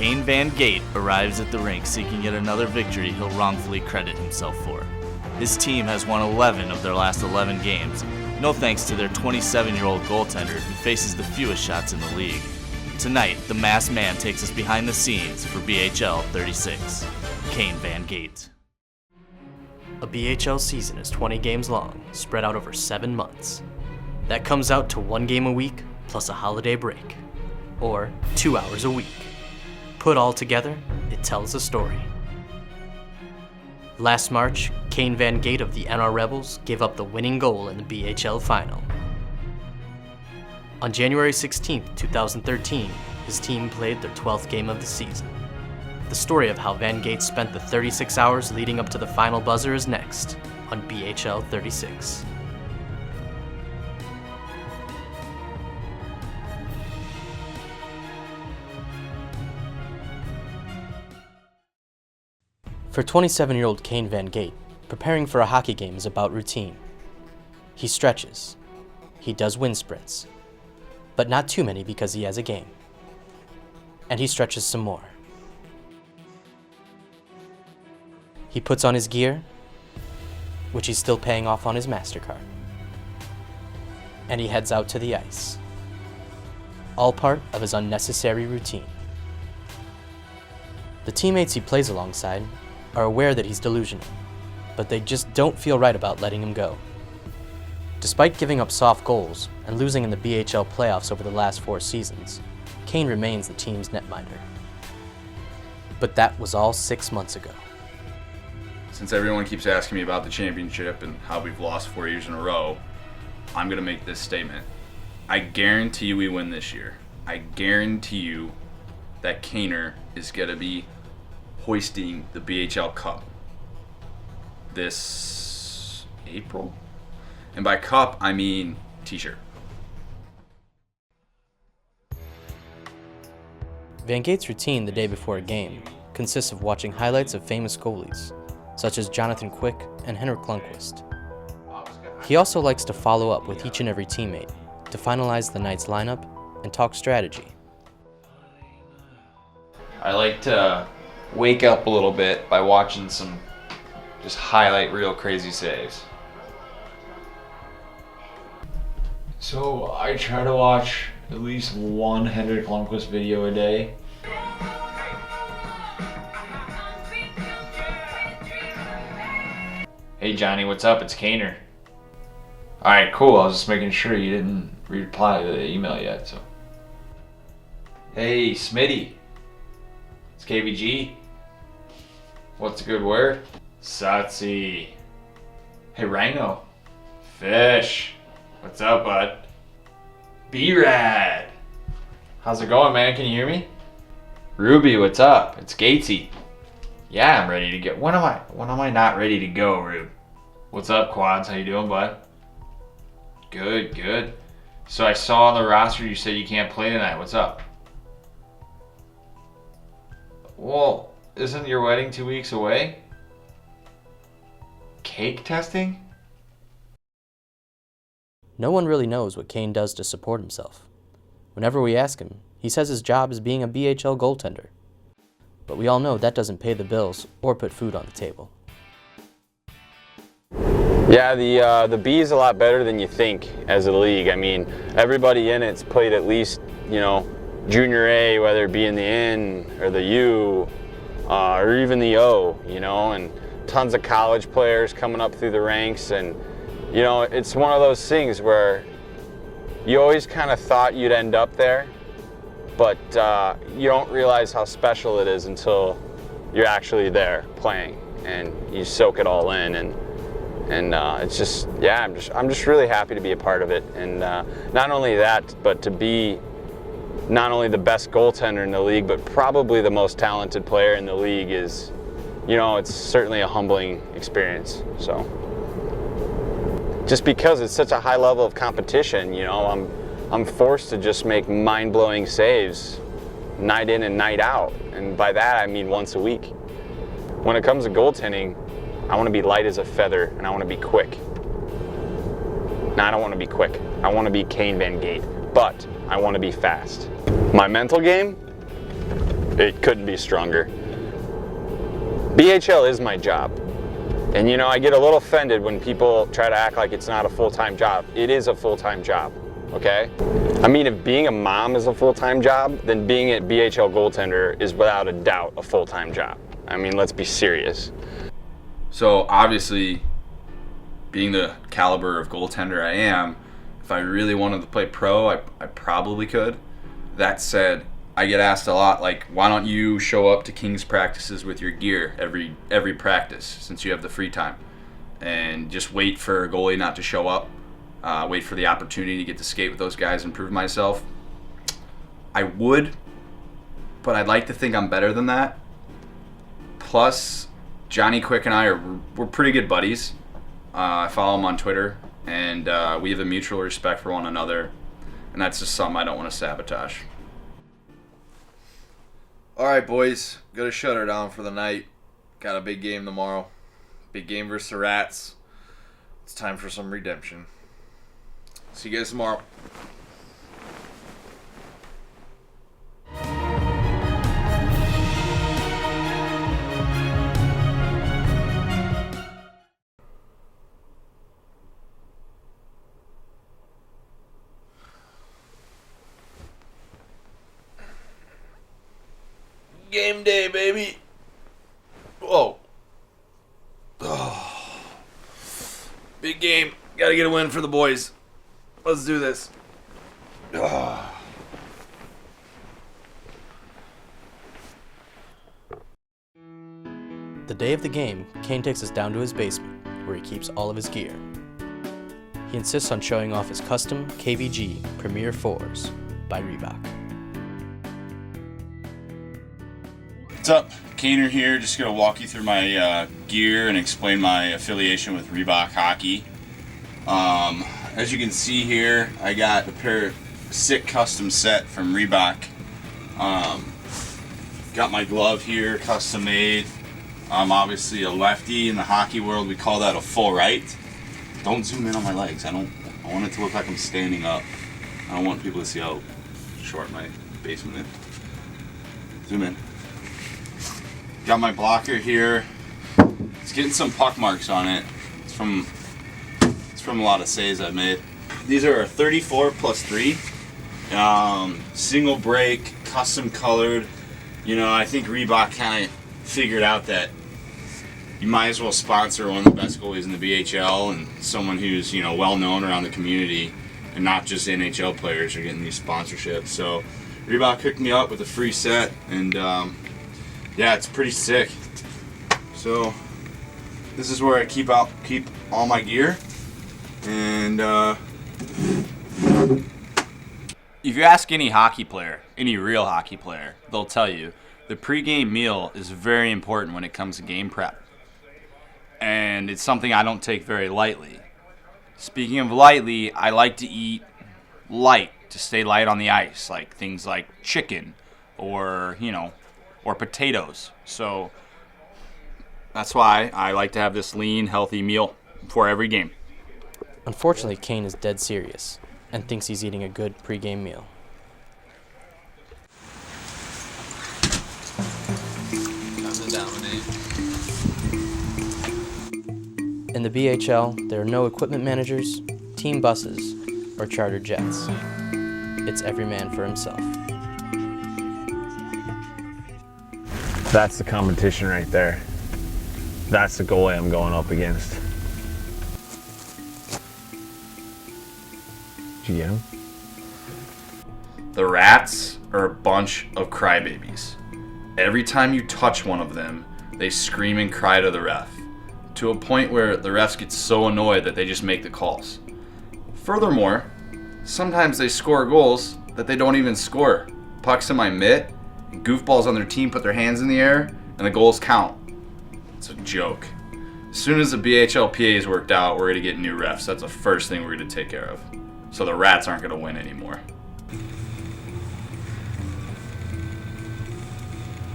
Kane Van Gate arrives at the rink seeking yet another victory he'll wrongfully credit himself for. His team has won 11 of their last 11 games, no thanks to their 27-year-old goaltender who faces the fewest shots in the league. Tonight, the masked man takes us behind the scenes for BHL 36. Kane Van Gate. A BHL season is 20 games long, spread out over 7 months. That comes out to 1 game a week plus a holiday break, or 2 hours a week. Put all together, it tells a story. Last March, Kane Van Gate of the NR Rebels gave up the winning goal in the BHL final. On January 16, 2013, his team played their 12th game of the season. The story of how Van Gate spent the 36 hours leading up to the final buzzer is next on BHL 36. For 27-year-old Kane Van Gate, preparing for a hockey game is about routine. He stretches. He does wind sprints. But not too many because he has a game. And he stretches some more. He puts on his gear, which he's still paying off on his MasterCard. And he heads out to the ice. All part of his unnecessary routine. The teammates he plays alongside are aware that he's delusional, but they just don't feel right about letting him go. Despite giving up soft goals and losing in the BHL playoffs over the last 4 seasons, Kane remains the team's netminder. But that was all 6 months ago. Since everyone keeps asking me about the championship and how we've lost 4 years in a row, I'm going to make this statement. I guarantee you we win this year. I guarantee you that Kaner is going to be hoisting the BHL Cup this April. And by cup, I mean t-shirt. Van Gate's routine the day before a game consists of watching highlights of famous goalies, such as Jonathan Quick and Henrik Lundqvist. He also likes to follow up with each and every teammate to finalize the night's lineup and talk strategy. I like to wake up a little bit by watching some just highlight reel crazy saves. So I try to watch at least one Henrik Lundqvist video a day. Hey Johnny, what's up? It's Kaner. Alright, cool. I was just making sure you didn't reply to the email yet, so. Hey Smitty. It's KVG. What's a good word? Satsi. Hey Rhino. Fish. What's up, bud? B-Rad. How's it going, man? Can you hear me? Ruby, what's up? It's Gatesy. Yeah, I'm ready to get. When am I not ready to go, Rube? What's up, Quads? How you doing, bud? Good, good. So I saw on the roster you said you can't play tonight. What's up? Well, isn't your wedding 2 weeks away? Cake testing? No one really knows what Kane does to support himself. Whenever we ask him, he says his job is being a BHL goaltender. But we all know that doesn't pay the bills or put food on the table. Yeah, the B is a lot better than you think as a league. I mean, everybody in it's played at least, junior A, whether it be in the N or the U or even the O, and tons of college players coming up through the ranks. And, it's one of those things where you always kind of thought you'd end up there, but you don't realize how special it is until you're actually there playing and you soak it all in. And it's just, yeah, I'm just really happy to be a part of it. And not only that, but to be not only the best goaltender in the league, but probably the most talented player in the league is, it's certainly a humbling experience. So just because it's such a high level of competition, I'm forced to just make mind-blowing saves night in and night out. And by that, I mean once a week. When it comes to goaltending, I want to be light as a feather, and I want to be quick. No, I don't want to be quick. I want to be Kane Van Gate, but I want to be fast. My mental game? It couldn't be stronger. BHL is my job. And you know, I get a little offended when people try to act like it's not a full-time job. It is a full-time job, okay? I mean, if being a mom is a full-time job, then being a BHL goaltender is without a doubt a full-time job. I mean, let's be serious. So obviously, being the caliber of goaltender I am, if I really wanted to play pro, I probably could. That said, I get asked a lot, like, why don't you show up to Kings practices with your gear every practice since you have the free time, and just wait for a goalie not to show up, wait for the opportunity to get to skate with those guys and prove myself. I would, but I'd like to think I'm better than that. Plus, Johnny Quick and we're pretty good buddies. I follow him on Twitter, and we have a mutual respect for one another, and that's just something I don't want to sabotage. All right, boys, gotta shut her down for the night. Got a big game tomorrow. Big game versus the Rats. It's time for some redemption. See you guys tomorrow. Game day, baby. Whoa. Oh. Big game. Gotta get a win for the boys. Let's do this. Oh. The day of the game, Kane takes us down to his basement, where he keeps all of his gear. He insists on showing off his custom KVG Premier 4s by Reebok. What's up? Kaner here, just going to walk you through my gear and explain my affiliation with Reebok Hockey. As you can see here, I got a pair of sick custom set from Reebok. Got my glove here, custom made. I'm obviously a lefty. In the hockey world, we call that a full right. Don't zoom in on my legs. I want it to look like I'm standing up. I don't want people to see how short my basement is. Zoom in. Got my blocker here. It's getting some puck marks on it. It's from a lot of saves I've made. These are a 34+3. Single break, custom colored. You know, I think Reebok kind of figured out that you might as well sponsor one of the best goalies in the BHL and someone who's, you know, well known around the community, and not just NHL players are getting these sponsorships. So Reebok hooked me up with a free set, and yeah, it's pretty sick. So this is where I keep all my gear. And if you ask any hockey player, any real hockey player, they'll tell you the pregame meal is very important when it comes to game prep. And it's something I don't take very lightly. Speaking of lightly, I like to eat light, to stay light on the ice, like things like chicken or, you know, or potatoes. So that's why I like to have this lean, healthy meal before every game. Unfortunately, Kane is dead serious and thinks he's eating a good pregame meal. Time to dominate. In the BHL, there are no equipment managers, team buses, or charter jets. It's every man for himself. That's the competition right there. That's the goalie I'm going up against. Did you get him? The Rats are a bunch of crybabies. Every time you touch one of them, they scream and cry to the ref, to a point where the refs get so annoyed that they just make the calls. Furthermore, sometimes they score goals that they don't even score. Pucks in my mitt, goofballs on their team put their hands in the air, and the goals count. It's a joke. As soon as the BHLPA is worked out, we're going to get new refs. That's the first thing we're going to take care of. So the Rats aren't going to win anymore.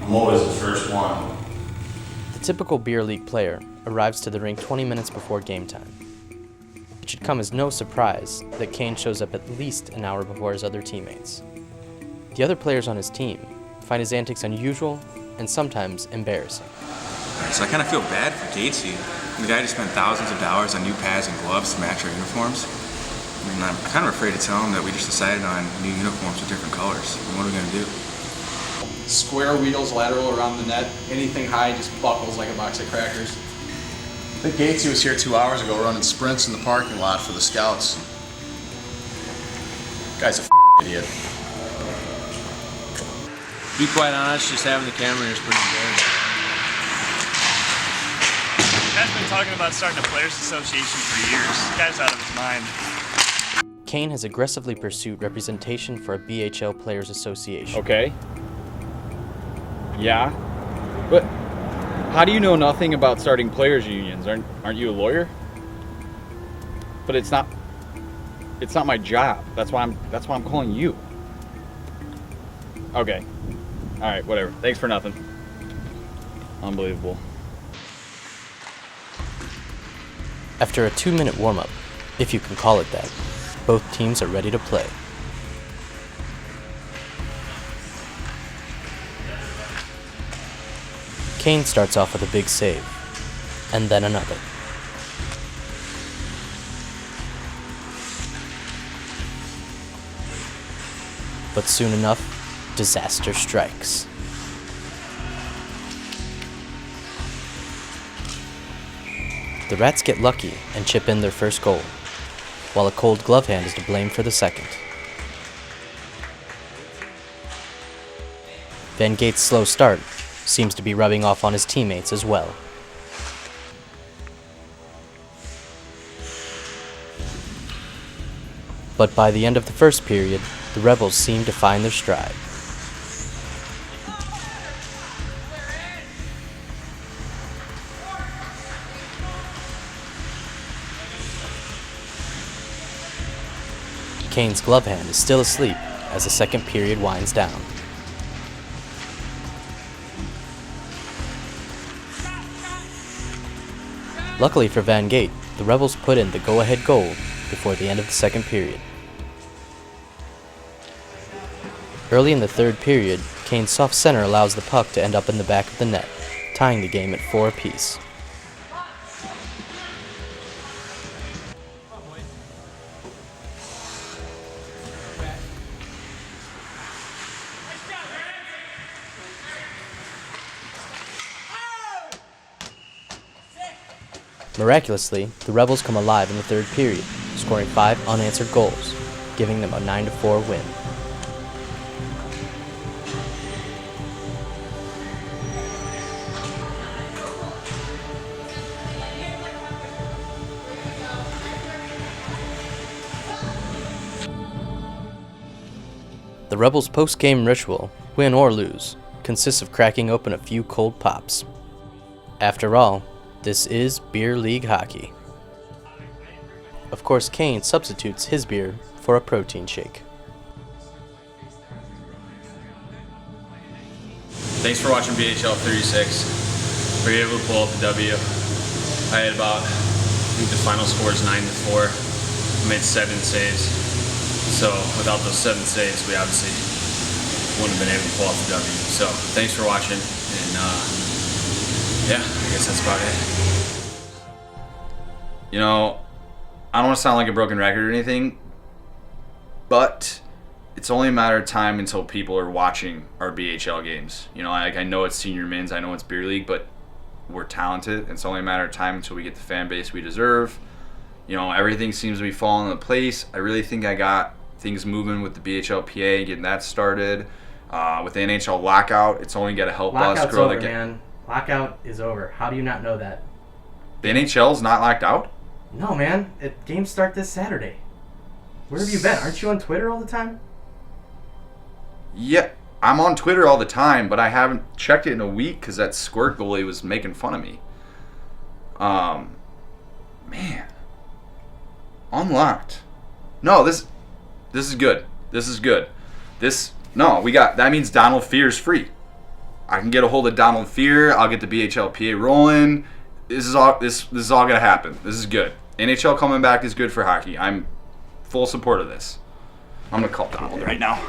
I'm always the first one. The typical beer league player arrives to the rink 20 minutes before game time. It should come as no surprise that Kane shows up at least an hour before his other teammates. The other players on his team find his antics unusual and sometimes embarrassing. So I kind of feel bad for Gatesy. The guy just spent thousands of dollars on new pads and gloves to match our uniforms. And I'm kind of afraid to tell him that we just decided on new uniforms with different colors. What are we going to do? Square wheels lateral around the net. Anything high just buckles like a box of crackers. I think Gatesy was here 2 hours ago running sprints in the parking lot for the scouts. Guy's a idiot. To be quite honest, just having the camera here is pretty good. Guy's been talking about starting a players association for years. This guy's out of his mind. Kane has aggressively pursued representation for a BHL Players Association. Okay. Yeah. But how do you know nothing about starting players unions? Aren't you a lawyer? But it's not my job. That's why I'm calling you. Okay. All right, whatever. Thanks for nothing. Unbelievable. After a 2-minute warm-up, if you can call it that, both teams are ready to play. Kane starts off with a big save, and then another. But soon enough, disaster strikes. The Rats get lucky and chip in their first goal, while a cold glove hand is to blame for the second. Van Gate's slow start seems to be rubbing off on his teammates as well. But by the end of the first period, the Rebels seem to find their stride. Kane's glove hand is still asleep as the second period winds down. Luckily for Van Gate, the Rebels put in the go-ahead goal before the end of the second period. Early in the third period, Kane's soft center allows the puck to end up in the back of the net, tying the game at 4 apiece. Miraculously, the Rebels come alive in the third period, scoring 5 unanswered goals, giving them a 9-4 win. The Rebels' post-game ritual, win or lose, consists of cracking open a few cold pops. After all, this is beer league hockey. Of course, Kane substitutes his beer for a protein shake. Thanks for watching BHL 36. We were able to pull out the W. I had about, I think the final score is 9-4. I made 7 saves. So without those 7 saves, we obviously wouldn't have been able to pull out the W. So thanks for watching, and yeah, I guess that's about it. You know, I don't want to sound like a broken record or anything, but it's only a matter of time until people are watching our BHL games. You know, I know it's senior men's, I know it's beer league, but we're talented. It's only a matter of time until we get the fan base we deserve. You know, everything seems to be falling into place. I really think I got things moving with the BHLPA, getting that started. With the NHL lockout, it's only got to help us grow the game. Man. Lockout is over. How do you not know that? The NHL's not locked out? No, man. Games start this Saturday. Where have you been? Aren't you on Twitter all the time? Yeah, I'm on Twitter all the time, but I haven't checked it in a week because that squirt goalie was making fun of me. Man. Unlocked. No, this is good. This is good. That means Donald Fear's free. I can get a hold of Donald Fear. I'll get the BHLPA rolling. This is all gonna happen. This is good. NHL coming back is good for hockey. I'm full support of this. I'm gonna call Donald right now.